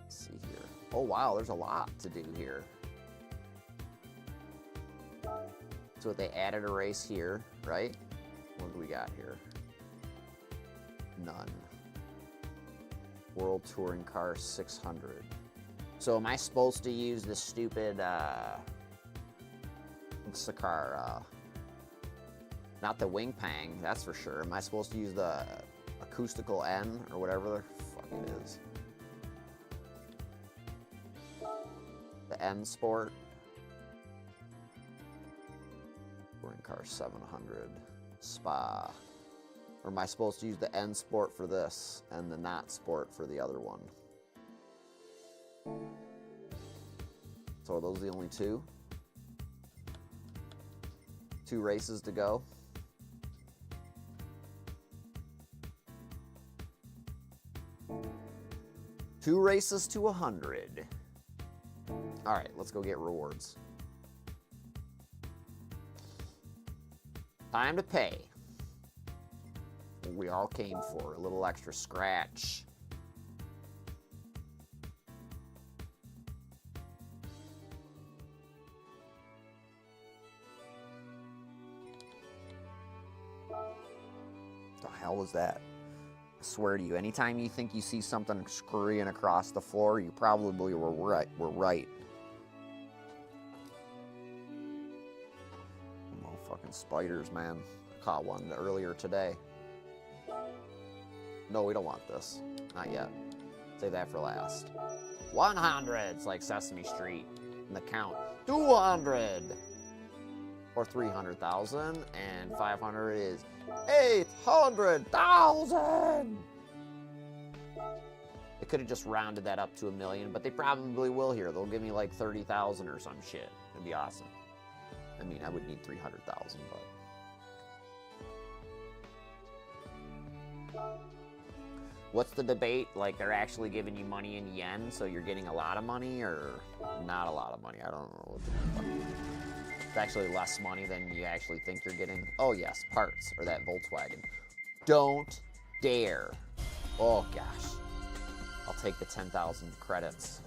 Let's see here. Oh wow, there's a lot to do here. So they added a race here, right? What do we got here? None. World Touring Car 600. So am I supposed to use this stupid, what's the car, not the Wing Pang, that's for sure. Am I supposed to use the Acoustical N, or whatever the fuck it is? The N Sport. Touring Car 700. Spa. Or am I supposed to use the N Sport for this, and the Not Sport for the other one? So are those the only two? 2 races to go. Two races to 100. All right, let's go get rewards. Time to pay. What we all came for, a little extra scratch. The hell was that? I swear to you, anytime you think you see something scurrying across the floor, you probably were right. spiders, man. I caught one earlier today. No, we don't want this. Not yet. Save that for last. 100. It's like Sesame Street. And the count. 200. Or 300,000. And 500 is 800,000. They could have just rounded that up to 1 million, but they probably will here. They'll give me like 30,000 or some shit. It'd be awesome. I mean, I would need 300,000, but... What's the debate? Like, they're actually giving you money in yen, so you're getting a lot of money, or not a lot of money? I don't know what the fuck. It's actually less money than you actually think you're getting. Oh, yes, parts, or that Volkswagen. Don't dare. Oh, gosh. I'll take the 10,000 credits.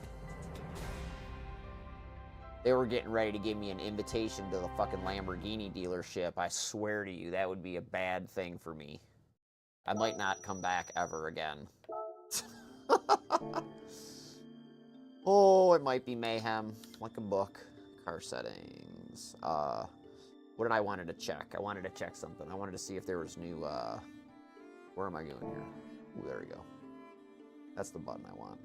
They were getting ready to give me an invitation to the fucking Lamborghini dealership. I swear to you, that would be a bad thing for me. I might not come back ever again. Oh, it might be mayhem. Like a book. Car settings. What did I wanted to check? I wanted to check something. I wanted to see if there was new, where am I going here? Ooh, there we go. That's the button I want.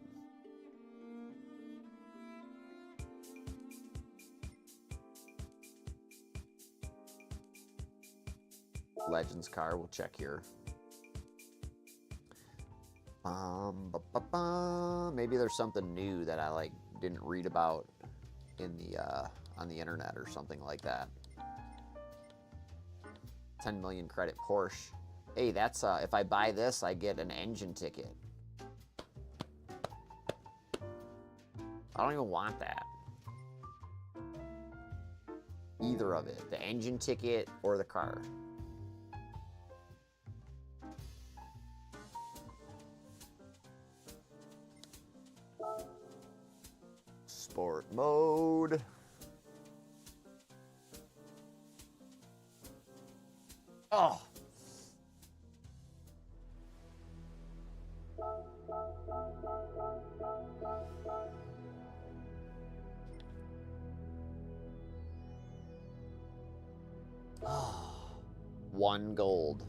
Legends car, we'll check here. Maybe there's something new that I like didn't read about in the on the internet or something like that. 10 million credit Porsche. Hey, that's if I buy this, I get an engine ticket. I don't even want that. Either of it, the engine ticket or the car. Sport mode. Oh. One gold.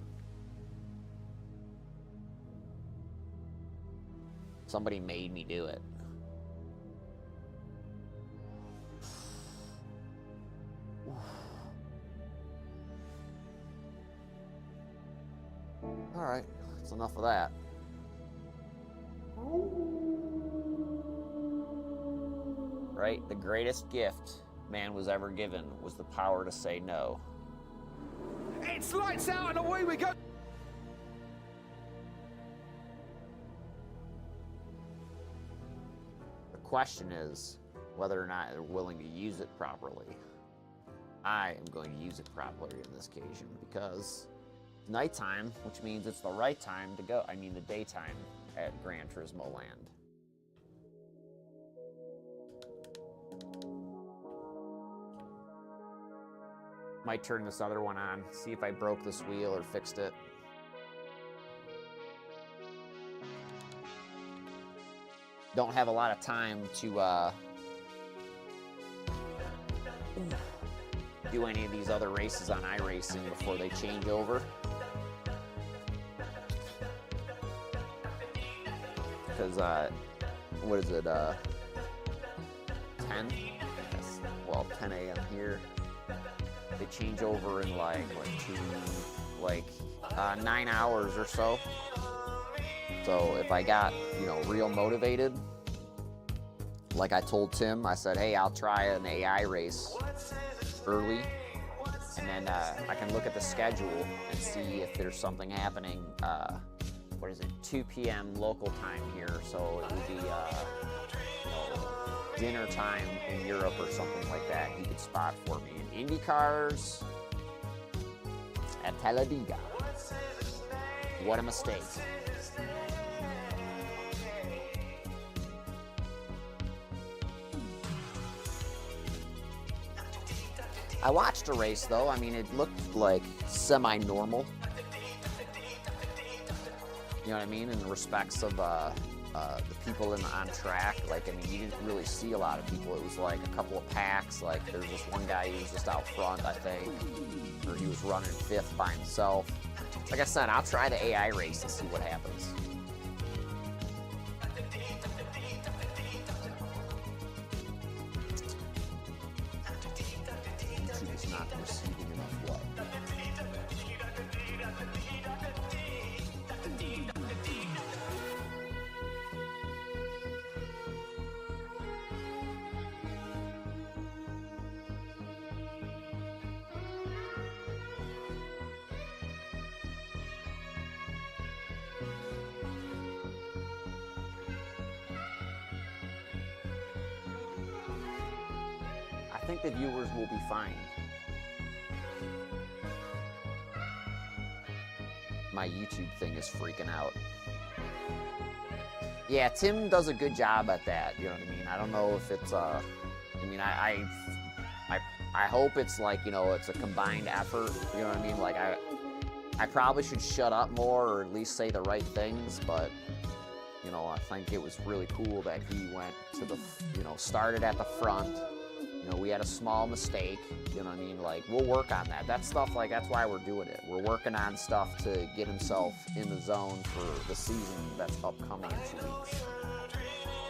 Somebody made me do it. All right, that's enough of that. Right? The greatest gift man was ever given was the power to say no. It's lights out and away we go. The question is whether or not they're willing to use it properly. I am going to use it properly in this occasion because it's nighttime, which means it's the right time to go. I mean the daytime at Gran Turismo Land. Might turn this other one on, see if I broke this wheel or fixed it. Don't have a lot of time to do any of these other races on iRacing before they change over. Because, what is it, 10? Yes, well, 10 a.m. here. They change over in like 9 hours or so. So if I got, you know, real motivated, like I told Tim, I said, hey, I'll try an AI race early, and then I can look at the schedule and see if there's something happening. What is it? 2 p.m. local time here, so it would be dinner time in Europe or something like that. He could spot for me. And IndyCars at Talladega. What a mistake. I watched a race though. I mean, it looked like semi-normal. You know what I mean? In the respects of the people on track. Like, I mean, you didn't really see a lot of people. It was like a couple of packs. Like, there's this one guy who was just out front, I think, or he was running 5th by himself. Like I said, I'll try the AI race and see what happens. YouTube is not receiving enough love. I think the viewers will be fine. My YouTube thing is freaking out. Yeah, Tim does a good job at that, you know what I mean? I don't know if it's, I mean, I hope it's like, you know, it's a combined effort, you know what I mean? Like, I probably should shut up more or at least say the right things, but, you know, I think it was really cool that he went to the, you know, started at the front. You know, we had a small mistake, you know what I mean? Like, we'll work on that. That stuff, like, that's why we're doing it. We're working on stuff to get himself in the zone for the season that's upcoming in 2 weeks.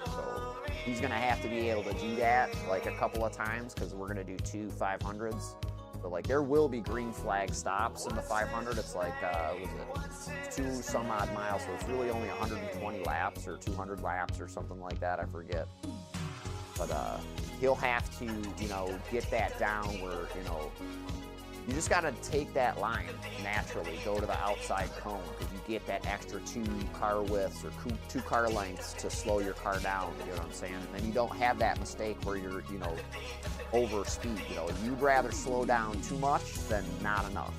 So he's going to have to be able to do that, like, a couple of times because we're going to do 2 500s. But, like, there will be green flag stops in the 500. It's like, was it 2 some odd miles, so it's really only 120 laps or 200 laps or something like that. I forget. But, he'll have to, you know, get that down where, you know, you just got to take that line naturally, go to the outside cone, because you get that extra 2 car widths or 2 car lengths to slow your car down, you know what I'm saying? And then you don't have that mistake where you're, you know, over speed, you know. You'd rather slow down too much than not enough.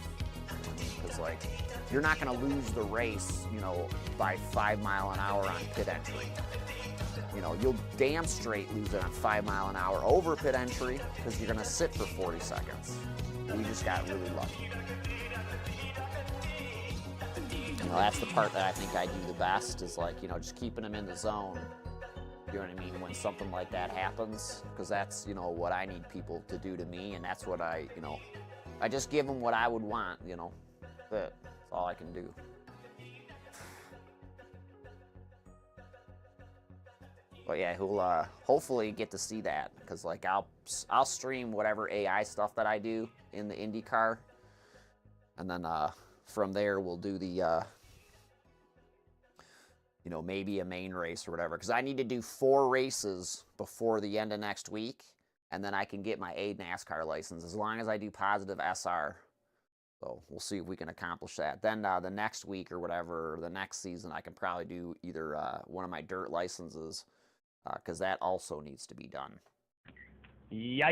Because, like, you're not going to lose the race, you know, by 5 miles an hour on pit entry. You know, you'll damn straight lose it on 5 miles an hour over pit entry because you're going to sit for 40 seconds. We just got really lucky. You know, that's the part that I think I do the best is, like, you know, just keeping them in the zone. You know what I mean? When something like that happens, because that's, you know, what I need people to do to me, and that's what I, you know, I just give them what I would want, you know. That's all I can do. But yeah, he'll hopefully get to see that because, like, I'll stream whatever AI stuff that I do in the IndyCar, and then from there we'll do the you know, maybe a main race or whatever, because I need to do 4 races before the end of next week, and then I can get my A NASCAR license as long as I do positive SR. So we'll see if we can accomplish that. Then the next week or whatever, or the next season, I can probably do either one of my dirt licenses. Because that also needs to be done. Yeah.